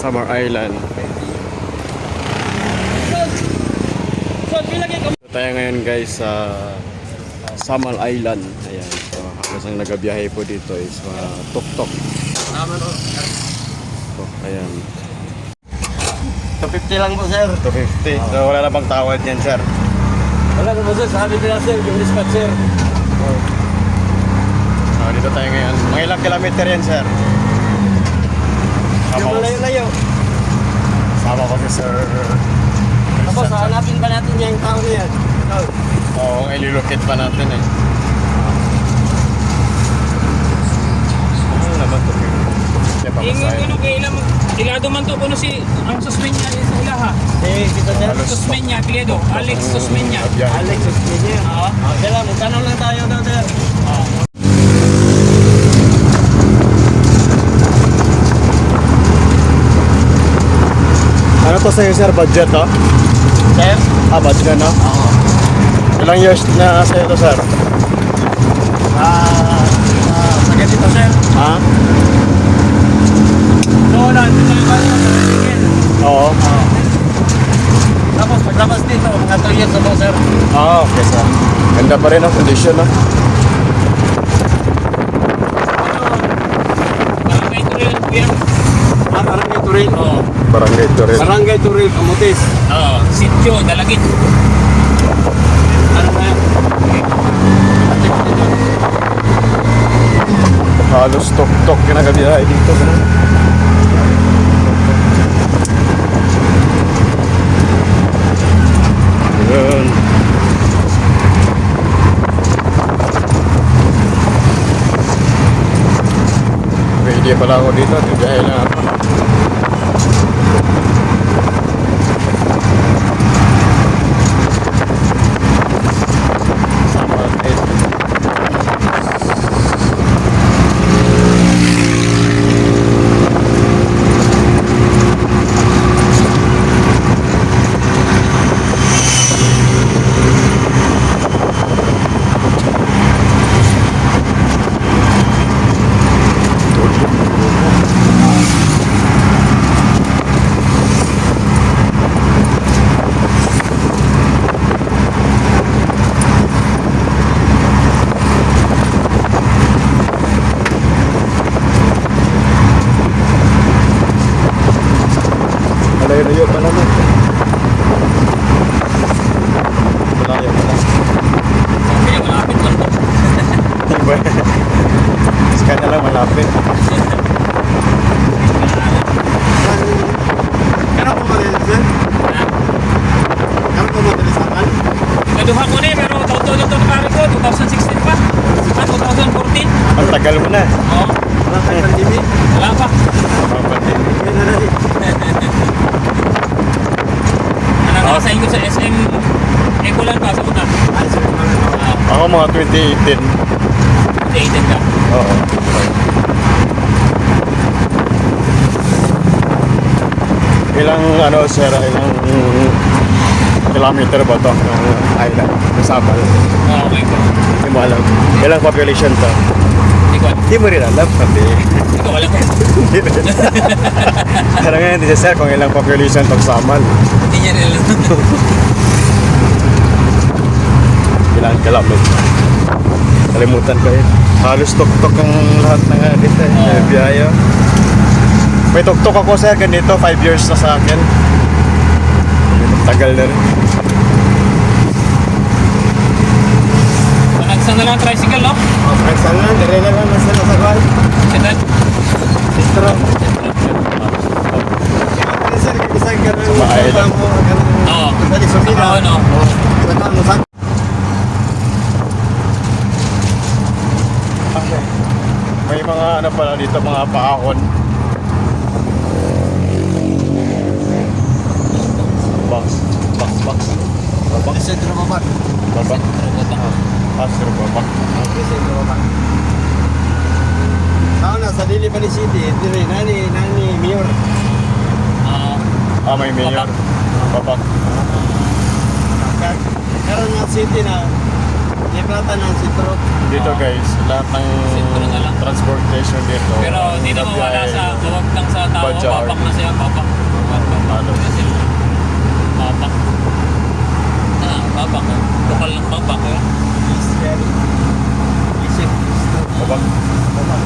Samar Island. Tayo ngayon guys sa Samar Island. Ayan. So, halos ang nagabiyahe po dito is mga tuk-tuk. So, ayan. 250 lang po, sir. 250. So, wala na bang tawad yan, sir? Wala na po, sir. Sabi nila, sir, yung dispatch, sir. So, dito tayo ngayon. Mga ilang kilometer yan, sir? Yung malayo-layo. Sama ko si Sir. Tapos, hanapin pa natin yung tao na yan. Oo, ililocate pa natin eh. Ano naman ito? Ingon kay ilado man to kuno si ang Susmenya sa ilaha. Kita sir. Susmenya, Cledo, Alex Susmenya. Alex, Susmenya. Oo. Okay lang, magtanong lang tayo daw, sir. Ano to sa'yo, sir? Budget, to? Sir? Budget na, no? Oo. Ilang years na sa'yo to, sir? Sa ganito, sir. Ha? Noon, Oo. Tapos, paglabas dito, mga 3 years na to, sir. Okay, sir. Ganda pa rin ang condition, no? Barangay Turil kuya. Barangay Turil. Oo. Barangay Turil. Barangay Turil, Kamutis. Oo, sitio Dalagit. Ano na yan? Halos tok-tok kinagabiyahe dito. Ayan. Pwede pala ako dito. Biyahe lang ako. Malayo pa naman. Malayo pa lang. Kaya malapit lang to. Saka na lang malapit. Kano po madali, sir? Kano po madali sa akin? Gaduha ko ni pero taon to pare ko 2016 pa. 2014. Ang tagal mo na. Oo. Wala kayo pandemi? Wala pa. Kaya na rin. Nakasahin ko sa SM Ecolan pa sa una. Ay, sir. Ako mga 2018. 18 ka. Oo. Ilang ano sir, ilang kilometer ba to ng island? Kasabal. Oo, okay ko. Hindi mo alam. Ilang population to? Hindi ko. Hindi mo rin alam. Sabi. Hindi ko alam. Hindi rin. Parang ngayon, hindi sir kung ilang population tong Samal. Hindi niya rin alam. Ilang kilometer. Kalimutan ko yun. Halos tuk-tuk ang lahat ng dito. Biyahe. May tuk-tuk ako sir, ganito 5 years na sa akin. Tagal na rin. Nagsan na lang tricycle, no? Ay, saan lang? Dire na lang nasa nasagal. Sinan? Sintro. Kaya sir, isang ganun. Island. Oo. Sa Lisomina. Oo, no? Saka mo sa May mga ano pala dito, mga paakon. Box. Babak. Sentro Babak. Babak. Sir, babak. Sentro Babak. Ako na, sa Dili Bani City, dire, nani, Mayor. Oo. May mayor. Babak. Karon nga city na, di bisikleta ng sitro. Dito guys, lahat ng Sentro na lang. transportation dito. Pero di na mawala biyahe. sa huwag lang sa tao. Bajar. Papak na siya, papak. Halos. Papak. Papak. Lokal ng papak. Isip. Babag. Papak.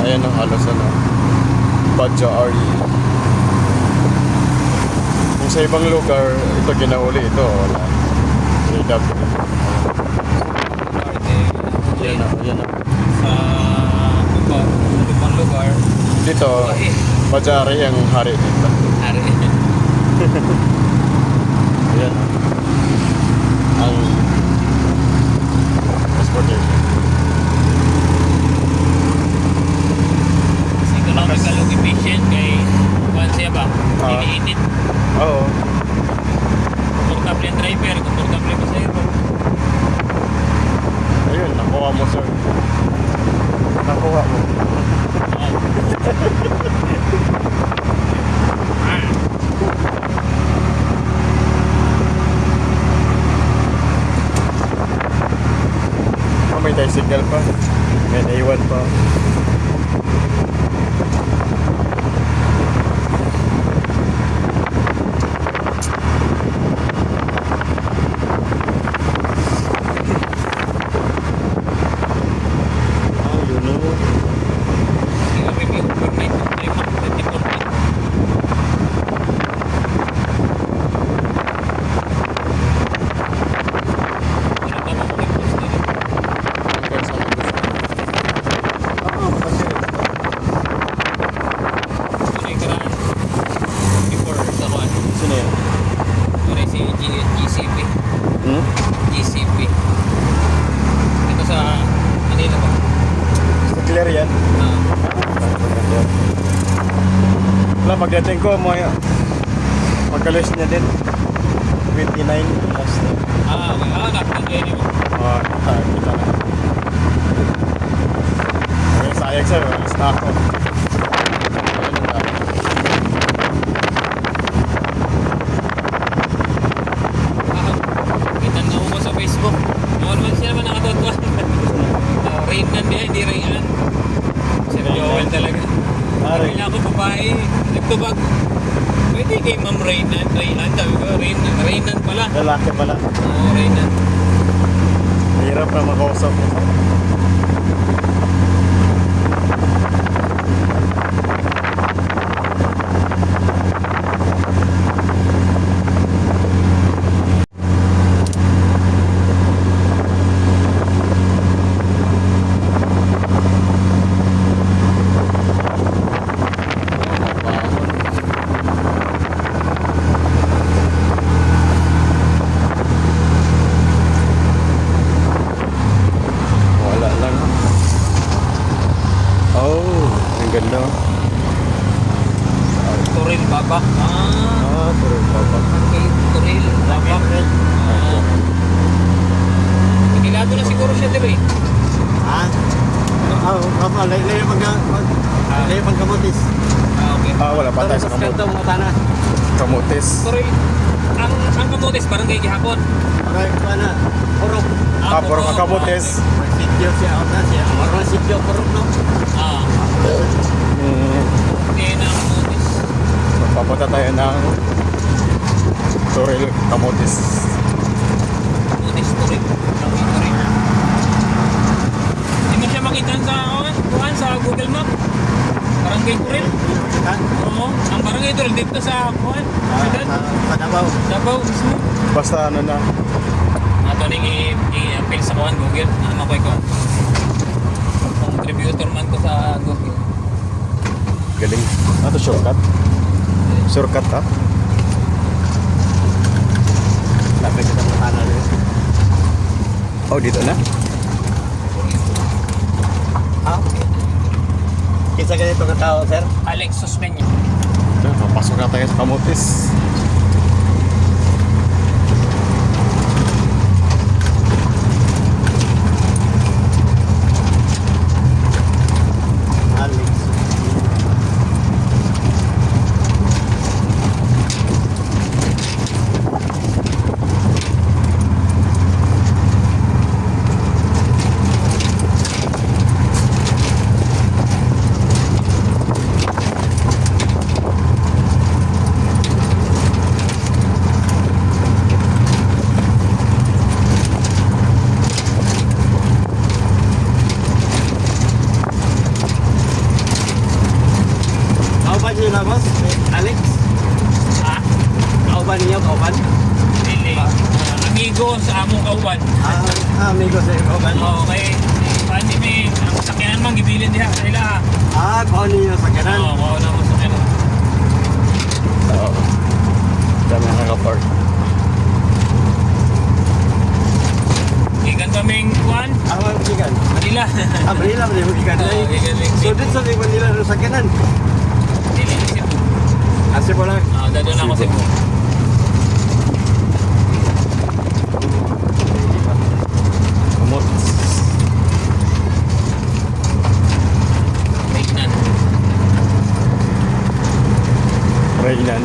Ayan ang halos ano. Bajar. Kung sa ibang lugar, ito ginauli, ito wala. JW. Yan na, yan na. Sa ibang lugar. Dito, Bajari ang hari dito. Hari. Ayan. Ang transportation. Mas economical ug efficient kay kuan siya ba? Ah. Iniinit. Oo. Komportable ang driver, komportable ang pasahero. Ayun, nakuha mo sir. Nakuha mo. Oh, may tricycle pa. May naiwan pa. Ah, yun o. Review overnight ng 24. Wala na mga tipos nila. Hanggang sa mga gusto. Tunay karaan. Before sa kuan. Sino yan? Tunay si GCP. Hmm? GCP. Ito sa Manila ba? Gusto clear yan? Ah, Wala, pagdating ko, magkalis niya din. 29 last na. okay. Nakakagay niyo. Kita na. Ngayon sa IXR, alis na ako. Ayun na. Kita na ako sa Facebook. Naman siya naman nakatutuan. Rain nan din, hindi Rayan. Si Joel talaga. Sabi niya ako babae, nagtubag. Pwede kay Ma'am Raynan. Sabi ko, Raynan pala. Lalaki pala. Oo, Raynan. Hirap na makausap. Wala lang. Oh, ang ganda. Turil Babak. Pero papa. Okay, Turil Babak. Nakilado na siguro siya din eh. Ha? Papa, layo pagkamutis. Okay. Wala pa tayo sa Kanto mo tana. kamutis. Turil, ang kamotes parang kay gihapon. Aray, pana. Purok. Puro ka kamutis. Magsidyo siya. Ako na siya. Marunong sidyo. Purok, no? Hindi na ang kamotes. Papunta tayo ng Toril Kamutis. Kamotes Turil. Turil. Hindi mo siya makita sa kuhan sa Google Map. Barangay Turil. Ha? Oo. Ang barangay Turil dito sa kuhan. Siyudad. Sa Davao. Davao mismo. Basta ano na. Ato ning i-appeal sa kuhan Google. Ano ko ikaw? Contributor man ko sa Google. Galing. Ano to, shortcut? Shortcut ha? Lapit kita sa kanan. Oh, dito na? Okay. Kinsa ganito ka tao, sir? Alex Susmeño. Papasok na tayo sa Kamutis. Alex. Kauban? Dili. Amigo sa among kauban. Amigo sa Kauban. Okay. Paano may ang sakyanan man gibilin diha kanila. Kuha niyo sa kanan. Oo, mao na mo sakyanan. Oo. Dami nakapark. Ikan kaming kuan. Ikan. Manila. Manila, Manila, ikan. Oo, ikan lang. So, dito sa Manila, sa kanan. Dili Cebu. Kasi po lang. Dadon ako Cebu. Kumot. Tignan. Raynan.